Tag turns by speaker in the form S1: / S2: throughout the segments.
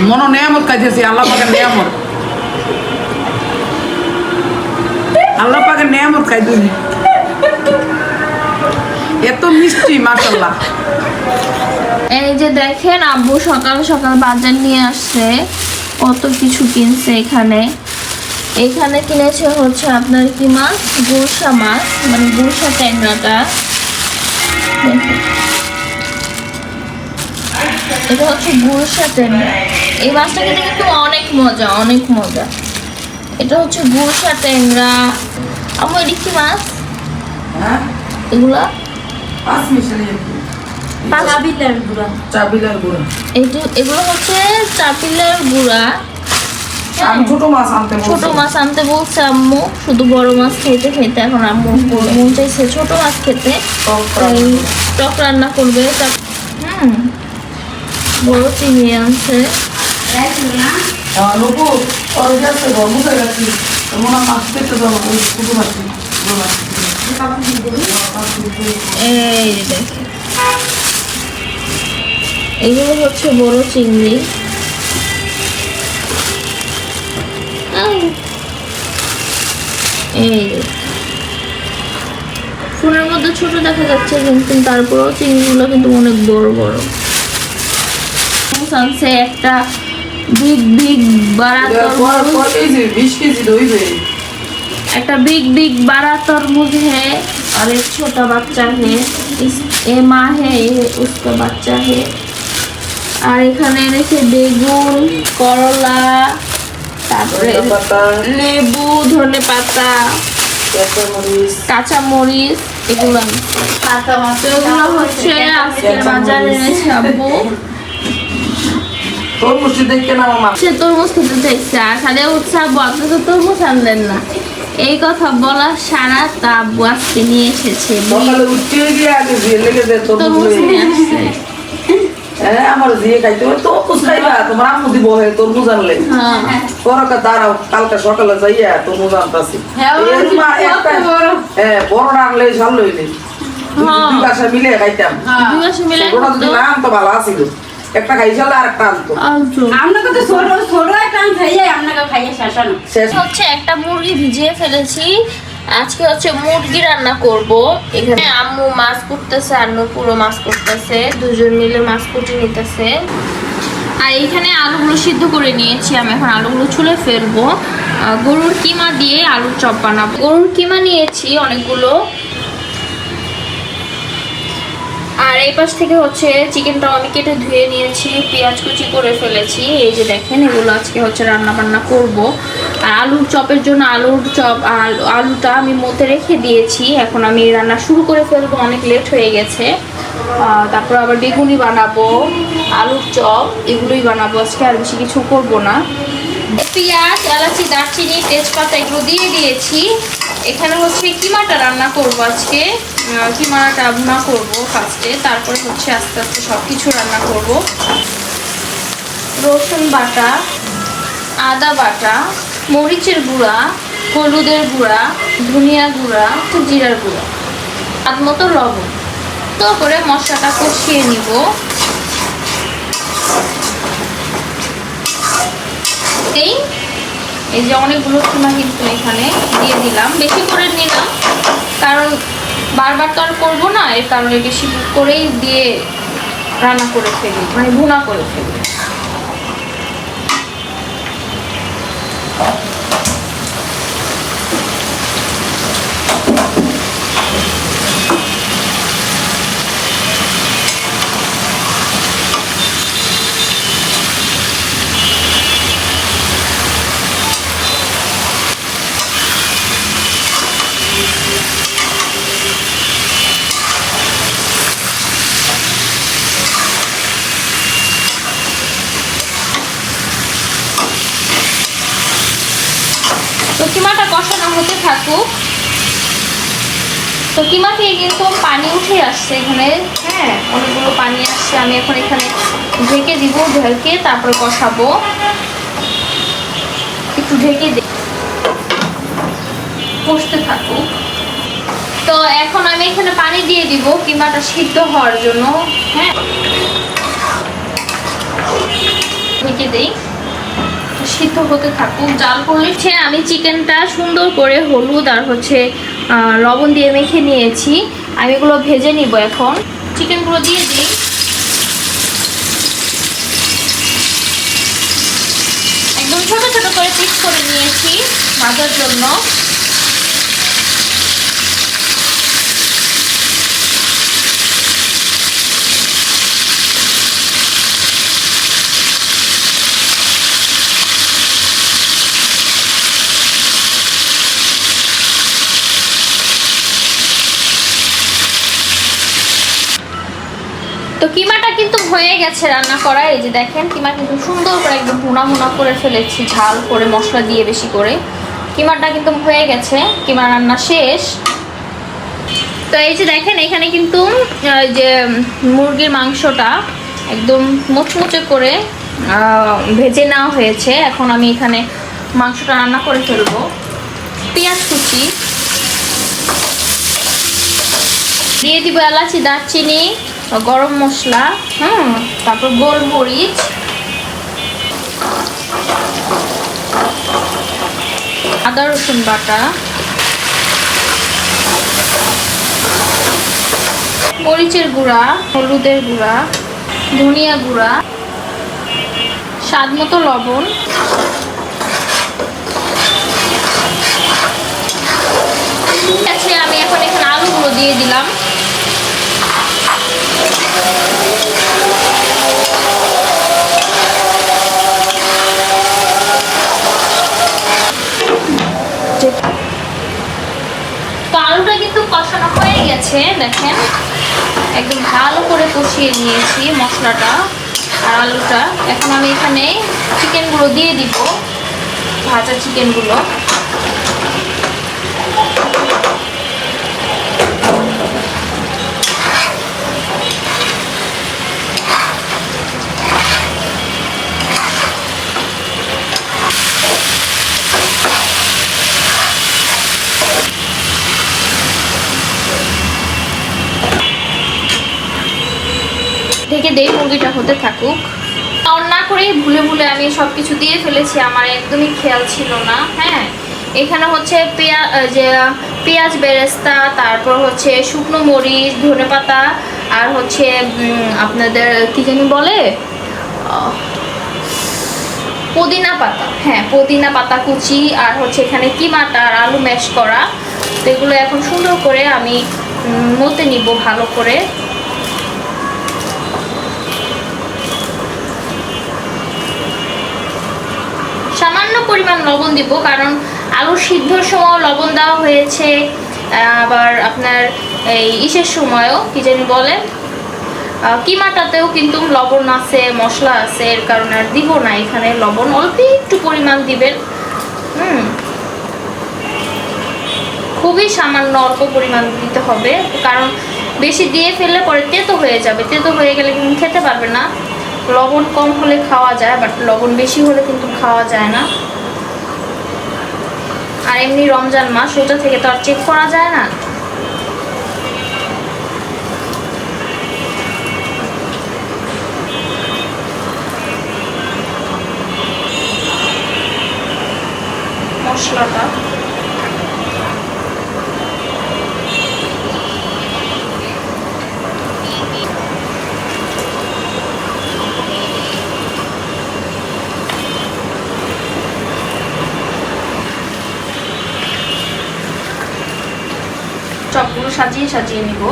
S1: মনো নিয়ামত খাইতেছি, আল্লাহ পাকের নিয়ামত, আল্লাহ পাকের নিয়ামত খাইতেছি। এত মিষ্টি মাশাআল্লাহ।
S2: এই যে দেখেন আব্বু সকাল সকাল বাজার নিয়ে আসছে, কত কিছু কিনছে। এখানে কিনেছে হচ্ছে আপনার কি মাছ, গুলশা মাছ, মানে গুলশা ট্যাংরাটা। এটা হচ্ছে গুলশা ট্যাংরা। এই মাছটা খেতে কিন্তু অনেক মজা, অনেক মজা। এটা হচ্ছে গুলশা ট্যাংরা। আমার এটি কি মাছ?
S1: হ্যাঁ,
S2: এগুলা
S1: পাঁচ মিশালি
S2: চাপিলের গুঁড়া।
S1: চাপিলের গুঁড়া।
S2: এগুলো হচ্ছে চাপিলের গুঁড়া।
S1: আমি ছোট মাছ আনতে
S2: বলছে আম্মু, শুধু বড় মাছ খেতে খেতে এখন আম্মু মন চাইছে ছোট মাছ খেতে, তাই টক রান্না করবে। বড় চিংড়ি আনছে। এই দেখে এগুলো হচ্ছে বড় চিংড়ি। এই ফোনের মধ্যে ছোট দেখা যাচ্ছে, কিন্তু তারপরেও চিংড়িগুলো কিন্তু অনেক বড় বড়। আনছে একটা বিগ বিগ বাড়া তরমুজ,
S1: 20 কেজি দইবে।
S2: একটা बिग बिग बड़ा तरबूज है और एक छोटा बच्चा है। ये माँ है, ये उसका बच्चा है। और এখানে এনেছে বেগুন, করলা, তারপরে লেবু, ধনে পাতা, কাঁচা মরিচ, এগুলো এগুলো হচ্ছে আজকের বাজারে এনেছে আব্বু।
S1: তরমুজ দেখে না মামা,
S2: সে তরমুজ খেতে চাইছে, আর খালি উৎসাহ আপনি তো তরমুজ আনলেন না, এই কথা বলা সারা তা আব্বু আজকে নিয়ে এসেছে।
S1: সকালে উঠতে গিয়ে আগে দিয়ে লেগে যায় তরমুজ
S2: নিয়ে আসছে।
S1: হ্যাঁ, আমার দিয়ে খাইতে হবে তরমুজ খাইবা, তোমার আম্মু দিব হে তরমুজ আনলে। পরকা দাঁড়াও, কালকে সকালে যাইয়া তরমুজ আনতাছি। হ্যাঁ, বড় আনলে ঝাল লইলে দুই বাসা মিলে খাইতাম। ছোটটা যদি না আনতো ভালো আছিল, একটা খাইছালে আর একটা আনতো।
S3: আপনাকে তো ছোট ছোট একটা খাইয়ে আপনাকে খাইয়ে শাসানো
S1: শেষ
S2: হচ্ছে একটা মুরগি ভিজিয়ে ফেলেছি, আজকে হচ্ছে মুরগি রান্না করব। এখানে আম্মু মাছ কুটতেছে, আন্নু পুরো মাছ কুটতেছে, দুজন মিলে মাছ কুটে নিতেছে। আর এখানে আলুগুলো সিদ্ধ করে নিয়েছি, আমি এখন আলুগুলো ছুলে ফেলবো। গরুর কিমা দিয়ে আলুর চপ বানাবো। গরুর কিমা নিয়েছি অনেকগুলো। আর এই পাশ থেকে হচ্ছে চিকেনটাও আমি কেটে ধুয়ে নিয়েছি, পেঁয়াজ কুচি করে ফেলেছি। এই যে দেখেন, এগুলো আজকে হচ্ছে রান্না বান্না করব। আর আলুর চপের জন্য আলুটা আমি মধ্যে রেখে দিয়েছি, এখন আমি রান্না শুরু করে ফেলবো, অনেক লেট হয়ে গেছে। তারপর আবার বেগুনি বানাবো, আলুর চপ, এগুলোই বানাবো আজকে, আর বেশি কিছু করবো না। পেঁয়াজ, এলাচি, দারচিনি, তেজপাতা এগুলো দিয়ে দিয়েছি। এখানে হচ্ছে কিমাটা রান্না করব আজকে, কিমাটা রান্না করবো ফার্স্টে, তারপরে হচ্ছে আস্তে আস্তে সব কিছু রান্না করব। রসুন বাটা, আদা বাটা, মরিচের গুঁড়া, হলুদের গুঁড়া, ধনিয়া গুঁড়া, জিরার গুঁড়া, স্বাদ মতো লবণ, তো করে মশলাটা কষিয়ে নিব। এই যে অনেকগুলো কিমা কিন্তু এখানে দিয়ে দিলাম, বেশি করে নিলাম, কারণ বারবার তো আর করবো না, এর কারণে বেশি করেই দিয়ে রান্না করে ফেলি, মানে ভুনা করে ফেলি। তো কিমাটা কষানো হতে থাকুক। তো কিমা থেকে কিন্তু পানি উঠে আসছে এখানে, হ্যাঁ অনেকগুলো পানি আসছে। আমি এখন এখানে ঢেকে দিব, ঢেকে তারপরে কষাবো। একটু ঢেকে দিই, কষতে থাকুক। তো এখন আমি এখানে পানি দিয়ে দিব কিমাটা সিদ্ধ হওয়ার জন্য। হ্যাঁ, ঢেকে দেই, সিদ্ধ হতে থাকুক। জাল করলে আমি চিকেনটা সুন্দর করে হলুদ আর হচ্ছে লবণ দিয়ে মেখে নিয়েছি। আমি এগুলো ভেজে নিব। এখন চিকেনগুলো দিয়ে দিই। একদম ছোট ছোট করে পিস করে নিয়েছি ভাজার জন্য। তো কিমাটা কিন্তু হয়ে গেছে রান্না করা। এই যে দেখেন, কিমা কিন্তু সুন্দর করে একদম ভুনা ভুনা করে ফেলেছি, ঝাল করে মশলা দিয়ে বেশি করে। কিমাটা কিন্তু হয়ে গেছে, কিমা রান্না শেষ। তো এই যে দেখেন, এখানে কিন্তু যে মুরগির মাংসটা একদম মুচমুচে করে ভেজে নেওয়া হয়েছে। এখন আমি এখানে মাংসটা রান্না করে ফেলবো। পেঁয়াজ কুচি দিয়ে দিব, এলাচি, দারচিনি, গরম মশলা, তারপর গোলমরিচ, আদা রসুন বাটা, মরিচের গুঁড়া, হলুদের গুঁড়া, ধনিয়া গুঁড়া, স্বাদ মতো লবণ। ঠিক আছে, আমি এখন এখানে আলুগুলো দিয়ে দিলাম। তো আলুটা কিন্তু কষানো হয়ে গেছে, দেখেন একদম ভালো করে কষিয়ে নিয়েছি মশলাটা আর আলুটা। এখন আমি এখানে চিকেনগুলো দিয়ে দিব, ভাজা চিকেনগুলো। ঢেকে দেই, মুরগিটা হতে থাকুক। অন না করেই ভুলে ভুলে আমি সব কিছু দিয়ে ফেলেছি, আমার একদমই খেয়াল ছিল না। হ্যাঁ, এখানে হচ্ছে পেঁয়াজ বেরেস্তা, তারপর হচ্ছে শুকনো মরিচ, ধনেপাতা, আর হচ্ছে আপনাদের কি জানি বলে, পুদিনা পাতা। হ্যাঁ, পুদিনা পাতা কুচি, আর হচ্ছে এখানে কিমাটা আর আলু ম্যাশ করা। তো এগুলো এখন সুন্দর করে আমি মতে নিব ভালো করে। সামান্য পরিমাণ লবণ দিব, কারণ আলু সিদ্ধর সময় লবণ দেওয়া হয়েছে, আবার আপনার এই ইসের সময়ও কি জানি বলে, কিমাটাতেও কিন্তু লবণ আছে, মশলা আছে, এর কারণে আর দিব না এখানে লবণ। অল্প একটু পরিমাণ দিবেন, খুবই সামান্য অল্প পরিমাণ দিতে হবে, কারণ বেশি দিয়ে ফেললে পরে তেতো হয়ে যাবে। তেতো হয়ে গেলে কিন্তু খেতে পারবে না। লবণ কম হলে খাওয়া যায়, বাট লবণ বেশি হলে কিন্তু খাওয়া যায় না। আর এমনি রমজান মাস, ওইটা থেকে তো আর চেক করা যায় না। মশলাটা চপগুলো সাজিয়ে সাজিয়ে নিব।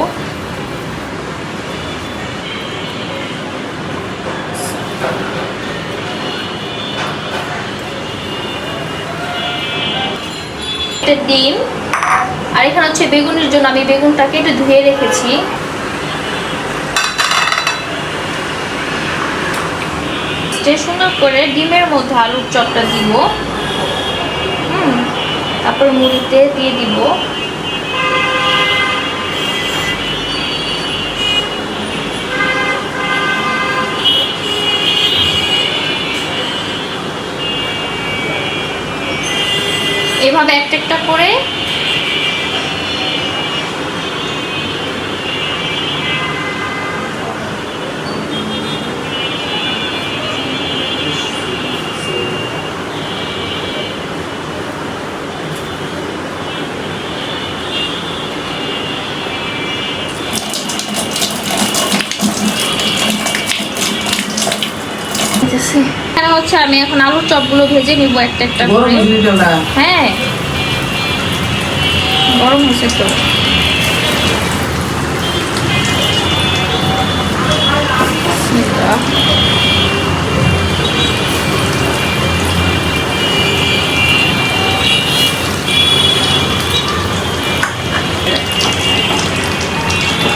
S2: ডিম, আর এখানে হচ্ছে বেগুনের জন্য আমি বেগুনটাকে একটু ধুয়ে রেখেছি। সুন্দর করে ডিমের মধ্যে আলুর চপটা দিব, তারপর মুড়িতে দিয়ে দিব। এভাবে একটা একটা করে হইতেছে। এখানে হচ্ছে আমি এখন আলুর চপগুলো ভেজে নিব একটা একটা
S1: গরম
S2: করে।
S1: হয়েছে তেলটা।
S2: হ্যাঁ গরম হয়েছে তো।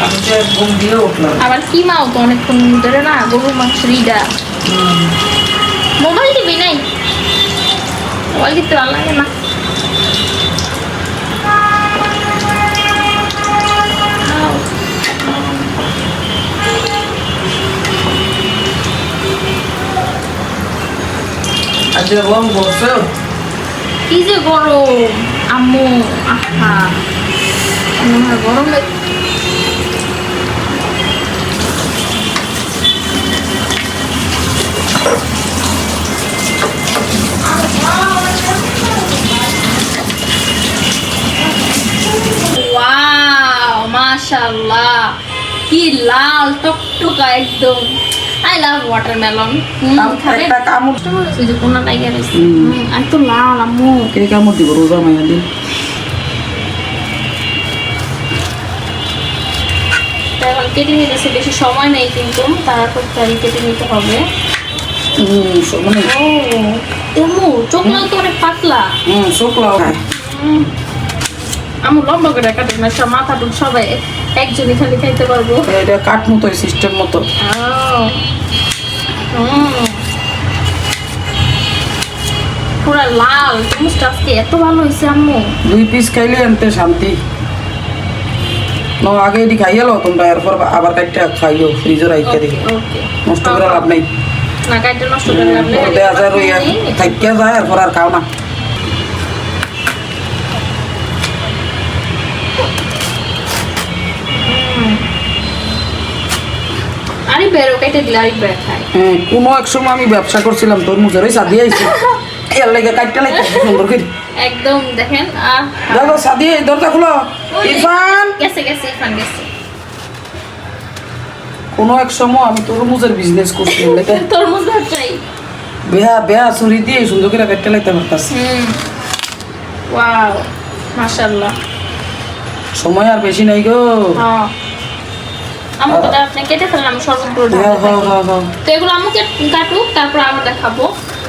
S1: আমি তো একদম দিয়ে উঠলাম।
S2: আবার কি মাও তো অনেকক্ষণ ধরে না গরুর মাংসের ইটা। মোবাইল টিভি নাই, মোবাইল টিপতে ভালো লাগে না।
S1: আজ গরম করছে।
S2: কি যে গরম আম্মু, আহা মনে হয় গরম ওয়াও মাশাআল্লাহ, কি লাল টকটকা একদম। I love watermelon.
S1: একটা কামড়
S2: ওই যে কোনা টাইগার আছে, এত লাল আম্মু।
S1: কে কামড় দিব রোজা মাইয়া দিন।
S2: এখন কেটে নিতেছে, বেশি সময় নেই কিন্তু তারপর কেটে নিতে হবে।
S1: মানে
S2: ও আম্মু চোখলাও তো অনেক পাতলা।
S1: শুকলাও
S2: আম্মু লম্বা করে কাটে না, সব মাথা টুক সবাই একজনই খালি খাইতে পারবো।
S1: এটা কাঠ মতো সিস্টেম মতো।
S2: পুরা লাল চামচটা আজকে এত ভালো হয়েছে আম্মু।
S1: 2 পিস খাইলে এনতে শান্তি। আগে এটি খাইয়ালো তোমরা, এরপর আবার কাটটা খাইও, ফ্রিজে রাইখা দিই।
S2: ওকে
S1: নষ্ট করে লাভ নেই।
S2: না কাটতে নষ্ট করে লাভ নেই।
S1: দেয়া যায় রইয়া থাকিয়া যায়, এরপর আর খাও না।
S2: আরে বেরো কেটে দিলে আরেক বের খাই।
S1: হ্যাঁ, কোনো এক সময় আমি ব্যবসা করছিলাম তরমুজের, ওই সাদিয়ে আইছি এর লাগে কাটটা লাগে সুন্দর করে।
S2: একদম দেখেন
S1: দাদা সাদিয়ে দরজা খুলো। ইরফান
S2: গেছে গেছে ইরফান গেছে।
S1: কোনো এক সময় আমি তরমুজের বিজনেস করছি, এর লাগে
S2: তরমুজ চাই।
S1: বেহা ছুরি দিয়ে সুন্দর করে কাটটা লাগতে পারতাস।
S2: ওয়াও মাশাআল্লাহ,
S1: সময় আর বেশি নাই গো।
S2: হ্যাঁ আম্মু তো আপনি কেটে ফেললাম, আমি শরবত করে
S1: হ্যাঁ
S2: ঢালতে
S1: হ্যাঁ
S2: থাকি।
S1: হ্যাঁ হ্যাঁ।
S2: তো এগুলো আম্মুকে কাটুক, তারপর আবার দেখাবো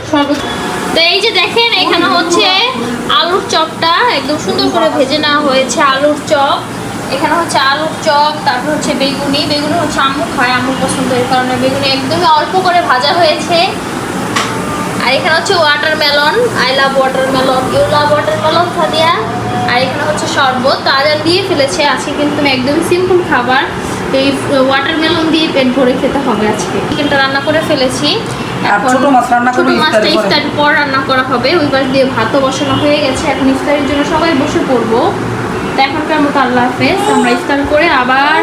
S2: শরবত। তো এই যে দেখেন এখানে হচ্ছে আলুর চপটা একদম সুন্দর করে ভেজে নেওয়া হয়েছে। আলুর চপ, এখানে হচ্ছে আলুর চপ, তারপর হচ্ছে বেগুনি। বেগুনি হচ্ছে আম্মু খায়, আম্মুর পছন্দ, এই কারণে বেগুনি একদমই অল্প করে ভাজা হয়েছে। আর এখানে হচ্ছে watermelon, I love watermelon, you love watermelon Sadia. আর এখানে হচ্ছে শরবত, তো আজান দিয়ে ফেলেছে আজকে, কিন্তু একদম সিম্পল খাবার, এই ওয়াটারমেলন দিয়ে পেট ভরে খেতে হবে আজকে। চিকেনটা রান্না করে ফেলেছি,
S1: আর ছোট মাছ রান্না
S2: ছোট
S1: করবো
S2: মাছটা
S1: ইফতারের পরে।
S2: ইফতারের পর রান্না করা হবে। ওই পাশ দিয়ে ভাতও বসানো হয়ে গেছে, এখন ইফতারের জন্য সবাই বসে পড়বো। তো এখনকার মতো আল্লাহ হাফেজ, আমরা ইফতার করে আবার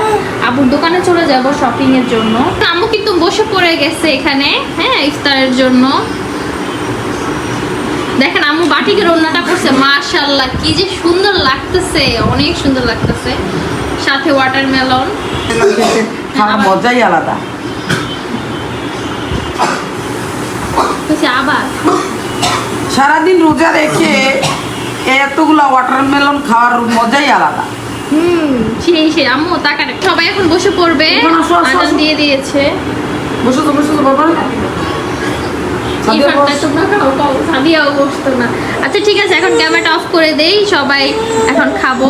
S2: আবুর দোকানে চলে যাব শপিং এর জন্য। আম্মু কিন্তু বসে পড়ে গেছে এখানে, হ্যাঁ ইফতারের জন্য। দেখেন আম্মু বাটিকের রান্নাটা করছে, মাশাআল্লাহ কি যে সুন্দর লাগতেছে, অনেক সুন্দর লাগতেছে। সাথে ওয়াটারমেলন,
S1: খাওয়ার মজাই আলাদা।
S2: আবার
S1: সারাদিন রোজা রেখে এতগুলা ওয়াটারমেলন খাওয়ার মজাই আলাদা।
S2: সেই আম্মু তাকারে সবাই এখন বসে পড়বে, আজান দিয়ে দিয়েছে।
S1: বসো তো বাবা।
S2: ইফতারটা তোমরা খাও, সাদিয়াও বসতো না। আচ্ছা ঠিক আছে, এখন ক্যামেরাটা অফ করে দেই, সবাই এখন খাবো।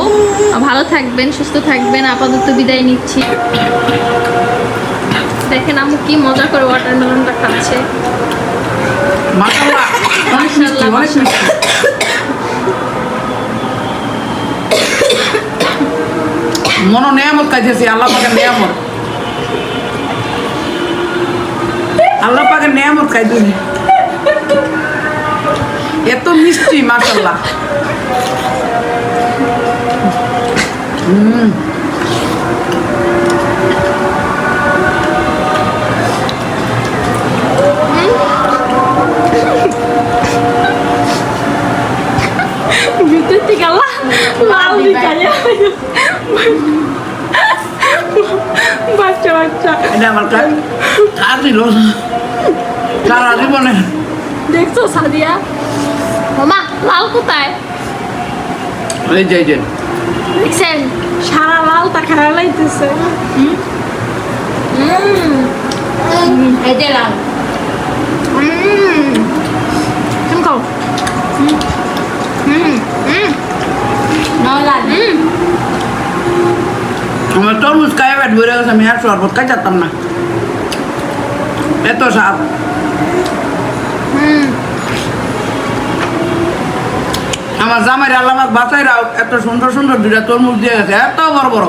S2: ভালো থাকবেন, সুস্থ থাকবেন, আপাতত বিদায় নিচ্ছি। দেখেন আম্মু কি মজা করে ওয়াটারমেলনটা খাচ্ছে।
S1: মাশাআল্লাহ,
S2: মাশাআল্লাহ মাশাআল্লাহ।
S1: মনো নিয়ামত খাইতেছি, আল্লাহ পাকের নিয়ামত। আল্লাহ পাকের নিয়ামত খাইতেছি, এত মিষ্টি মাশাআল্লাহ।
S2: ভিতর থেকে আল্লাহ লাল দিকালে বাচ্চা
S1: এটা আমার কাজ দিল। সারা জীবনে
S2: দেখছো সাদিয়া মামা লাল কোথায়
S1: এই যে
S2: দেখছেন সারা লালটা খাওয়া লাইতেছে
S3: এই যে লাল
S2: তুমি খাও
S3: নাও লাল
S1: আমার তরমুজ খাই পেট ভরে গেছে আমি আর শরবত খাই যেতাম না এত স্বাদ আমার জামাইয়ের আল্লাহ বাসাইরাও এত সুন্দর সুন্দর দুইটা তরমুজ দিয়ে গেছে এত বড় বড়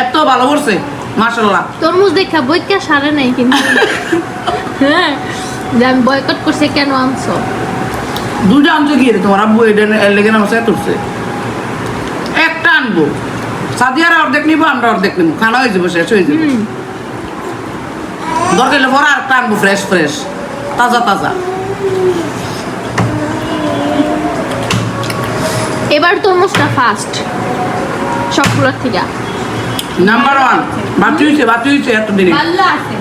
S1: এত ভালো করছে মাশাল্লাহ
S2: তরমুজ দেখা বইকা সারে নাই কিন্তু হ্যাঁ যে আমি বয়কট করছি কেন আনছো
S1: দুটো আনছে কি রে তোমার আব্বু এটা লেগে আমার সাথে তুলছে একটা আনবো সাদিয়ার অর্ধেক নিবো আমরা অর্ধেক নিবো খানা হয়ে যাবো শেষ হয়ে যাবে দরকার হলে পরে আর একটা আনবো ফ্রেশ ফ্রেশ তাজা তাজা
S2: এবার তরমুজটা ফার্স্ট সবগুলোর থেকে
S1: নাম্বার 1 বাতি হয়েছে এতদিনে
S3: ভালো আছে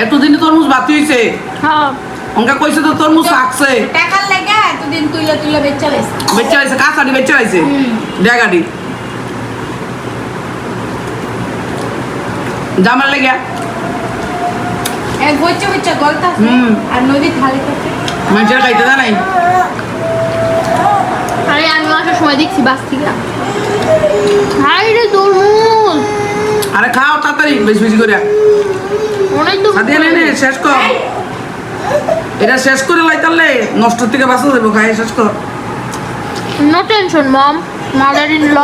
S1: এতদিনে তরমুজ বাতি হয়েছে
S2: হ্যাঁ
S1: ওকে কইছে তো তরমুজ থাকছে
S3: টাকার লাগে এতদিন তুইলা বেচা লাইছে
S1: বেচা হয়েছে কাঁচাটি বেচা হয়েছে জায়গাটি জামার লেগে
S3: এক বচ্চা গলতা আছে আর নদী খালি করছে
S1: মানুষের খাইতে দা নাই
S2: আরে আমি আসার সময় দেখছি বাস থেকে হাই রে তরমুজ
S1: আরে খাও তাড়াতাড়ি বেশি বেশি করে
S2: অনেক তো
S1: সাদিয়া নে শেষ কর এটা শেষ করে লাইতালে নষ্ট থেকে বাঁচা যাবো খাই শেষ কর
S2: no tension mom mother in law